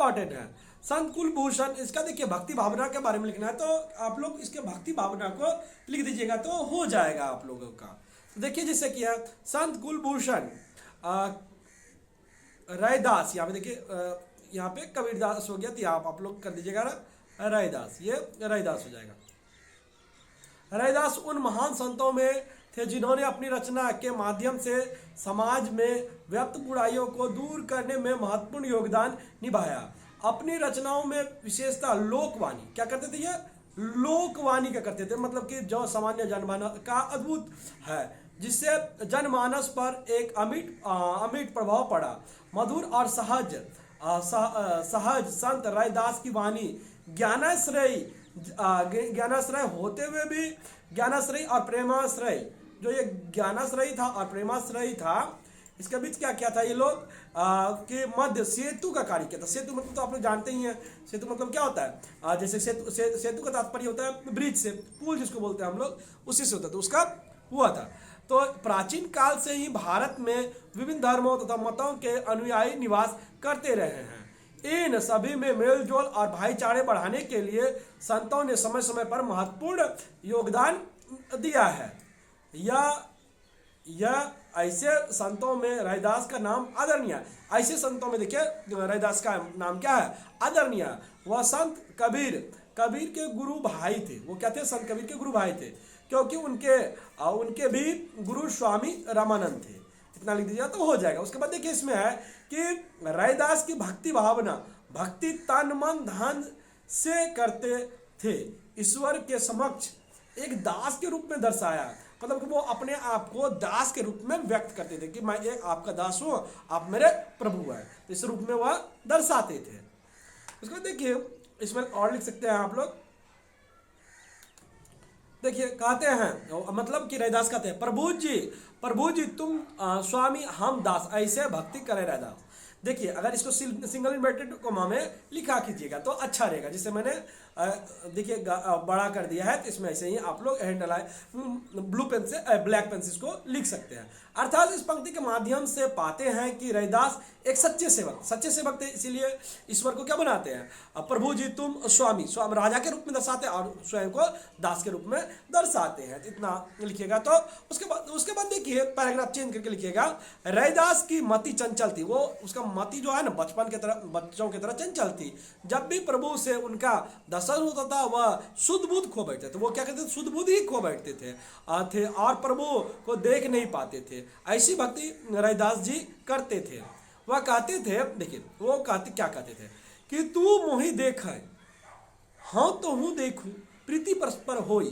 Important है। संत कुलभूषण, इसका देखिए भक्ति भावना के बारे में लिखना है, तो आप लोग इसके भक्ति भावना को लिख दीजिएगा तो हो जाएगा आप लोगों का। तो देखिए जैसे कि है संत कुलभूषण रैदास, यहाँ पे देखिए यहाँ पे कबीरदास हो गया, तो आप लोग कर दीजिएगा ना रैदास, ये रैदास हो जाएगा। रैदास उन महान संतों में थे जिन्होंने अपनी रचना के माध्यम से समाज में व्याप्त बुराइयों को दूर करने में महत्वपूर्ण योगदान निभाया। अपनी रचनाओं में विशेषता लोकवाणी क्या करते थे, ये लोकवाणी क्या करते थे, मतलब कि जो सामान्य जनमानस का अद्भुत है, जिससे जनमानस पर एक अमिट प्रभाव पड़ा। मधुर और सहज संत रैदास की वाणी ज्ञानाश्रय होते हुए भी ज्ञानाश्रय और प्रेमाश्रय, जो ये ज्ञानाश्रय था और प्रेमाश्रय था, इसके बीच क्या क्या था, ये लोग के मध्य सेतु का कार्य किया था। सेतु मतलब तो आप लोग जानते ही हैं, सेतु मतलब क्या होता है, जैसे सेतु का तात्पर्य होता है ब्रिज से, पुल जिसको बोलते हैं हम लोग, उसी से होता है, तो उसका हुआ था। तो प्राचीन काल से ही भारत में विभिन्न धर्मों तथा मतों के अनुयायी निवास करते रहे हैं। इन सभी में मेलजोल और भाईचारे बढ़ाने के लिए संतों ने समय समय पर महत्वपूर्ण योगदान दिया है। यह ऐसे संतों में रैदास का नाम आदरणीय, ऐसे संतों में देखिए रैदास का नाम क्या है, आदरणीय। वह संत कबीर के गुरु भाई थे। वो क्या थे, संत कबीर के गुरु भाई थे, क्योंकि उनके भी गुरु स्वामी रामानंद थे। इतना लिख दीजिए तो हो जाएगा। उसके बाद देखिए इसमें है कि रैदास की भक्ति भावना, भक्ति तन मन धन से करते थे, ईश्वर के समक्ष एक दास के रूप में दर्शाया, मतलब कि वो अपने आप को दास के रूप में व्यक्त करते थे कि मैं एक आपका दास हूं, आप मेरे प्रभु हैं, तो इस रूप में वह दर्शाते थे। उसके बाद देखिए इसमें और लिख सकते हैं आप लोग, देखिए कहते हैं, मतलब कि रैदास कहते हैं प्रभु जी तुम स्वामी हम दास, ऐसे भक्ति करे रैदास। देखिए अगर इसको सिंगल इन्वर्टेड कोमा में लिखा कीजिएगा तो अच्छा रहेगा, जिससे मैंने देखिए बड़ा कर दिया है, तो इसमें ऐसे ही आप लोग ब्लू पेन से ब्लैक पेन से इसको लिख सकते हैं। अर्थात इस पंक्ति के माध्यम से पाते हैं कि रैदास एक सच्चे सेवक थे, इसीलिए ईश्वर को क्या बनाते हैं, प्रभु जी तुम स्वामी राजा के रूप में दर्शाते हैं और स्वयं को दास के रूप में दर्शाते हैं। इतना लिखिएगा। तो उसके बाद देखिए पैराग्राफ चेंज करके लिखिएगा, रैदास की मति चंचल थी। वो उसका मति जो है ना बच्चों की तरह चंचल थी। जब भी प्रभु से उनका दर्शन होता था वह शुद्ध बुद्ध खो बैठते थे। वो क्या कहते थे, शुद्ध बुद्ध ही खो बैठते थे और प्रभु को देख नहीं पाते थे। ऐसी भक्ति रैदास जी करते थे। वह कहते थे, देखिए वो क्या कहते थे कि तू मोहि देख हाँ तो हूँ देखूं, प्रीति परस्पर होई,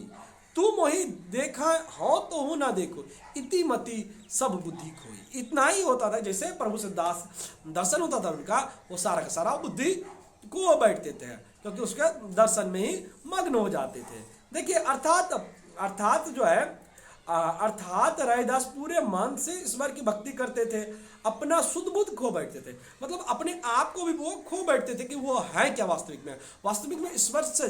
तू मोहि देखा हाँ तो हूँ ना देखो, इति मति सब बुद्धि खोई। इतना ही होता था, जैसे प्रभु से दर्शन होता था उनका, वो सारा का सारा बुद्धि को बैठते थे, क्योंकि उसके दर्शन में ही मग्न हो जाते थे। देखिए अर्थात जो है अर्थात रैदास पूरे मन से ईश्वर की भक्ति करते थे, अपना शुद्ध बुद्ध खो बैठते थे, मतलब अपने आप को भी वो खो बैठते थे कि वो है क्या वास्तविक में ईश्वर से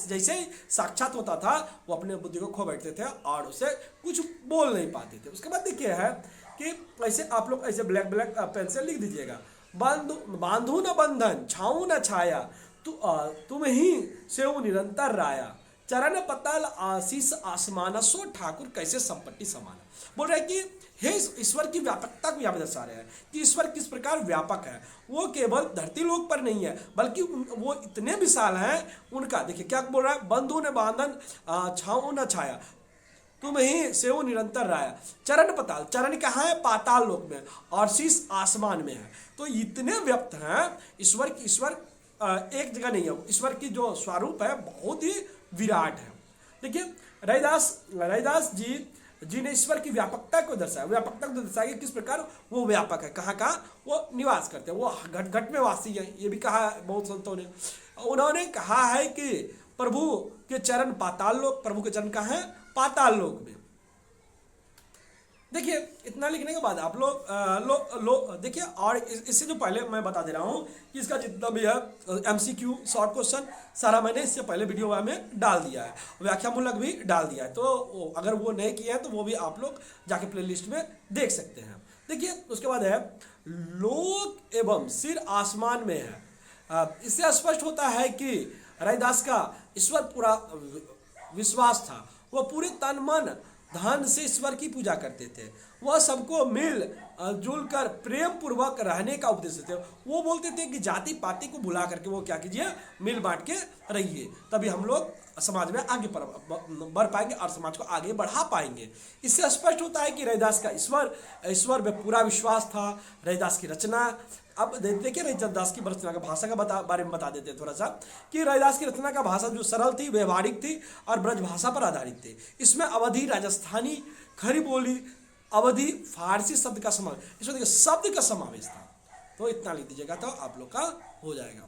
जैसे ही साक्षात होता था वो अपने बुद्धि को खो बैठते थे और उसे कुछ बोल नहीं पाते थे। उसके बाद देखिए है कि ऐसे आप लोग ऐसे ब्लैक पेन से लिख दीजिएगा, बांधू न बंधन छाऊ न छाया, तुम ही सेव निरंतर राया, चरण पतल आशीष आसमान, सो ठाकुर कैसे संपत्ति समाना। बोल रहे हैं कि हे ईश्वर की व्यापकता को यहाँ पे दर्शा रहे हैं कि ईश्वर किस प्रकार व्यापक है। वो केवल धरती लोक पर नहीं है बल्कि वो इतने विशाल हैं। उनका देखिए क्या बोल रहा है, बंधु ने बांधन छाऊ न छाया, तुम ही सेव निरंतर राया, चरण पताल, चरण कहाँ है, पाताल लोक में, और शीश आसमान में है। तो इतने व्यक्त हैं ईश्वर एक जगह नहीं है। ईश्वर की जो स्वरूप है बहुत ही विराट है। देखिए रैदास जी ने ईश्वर की व्यापकता को दर्शाया, किस प्रकार वो व्यापक है, कहाँ वो निवास करते हैं, वो घट में वासी है। ये भी कहा बहुत संतों ने। उन्होंने कहा है कि प्रभु के चरण पाताल लोक, प्रभु के चरण कहाँ है, पाताल लोक में। देखिए इतना लिखने के बाद आप लोग देखिए, और इससे जो पहले मैं बता दे रहा हूँ कि इसका जितना भी है MCQ शॉर्ट क्वेश्चन सारा मैंने इससे पहले वीडियो में डाल दिया है, व्याख्यामूलक भी डाल दिया है। तो अगर वो नहीं किया है तो वो भी आप लोग जाके प्लेलिस्ट में देख सकते हैं। देखिए उसके बाद है लोक एवं सिर आसमान में है, इससे स्पष्ट होता है कि रैदास का ईश्वर पूरा विश्वास था। वह पूरे तन मन धन से ईश्वर की पूजा करते थे। वह सबको मिल जुल कर प्रेम पूर्वक रहने का उपदेश देते। वो बोलते थे कि जाति पाति को भुला करके वो क्या कीजिए, मिल बांट के रहिए, तभी हम लोग समाज में आगे बढ़ पाएंगे और समाज को आगे बढ़ा पाएंगे। इससे स्पष्ट होता है कि रैदास का ईश्वर में पूरा विश्वास था। रैदास की रचना, अब देखिए रैदास की रचना का भाषा का बारे में बता देते हैं थोड़ा सा, कि रैदास की रचना का भाषा जो सरल थी, व्यवहारिक थी और ब्रज भाषा पर आधारित थी। इसमें अवधी, राजस्थानी, खड़ी बोली, अवधी, फारसी शब्द का समावेश, इसमें देखिए शब्द का समावेश था। तो इतना लिख दीजिएगा तो आप लोग का हो जाएगा।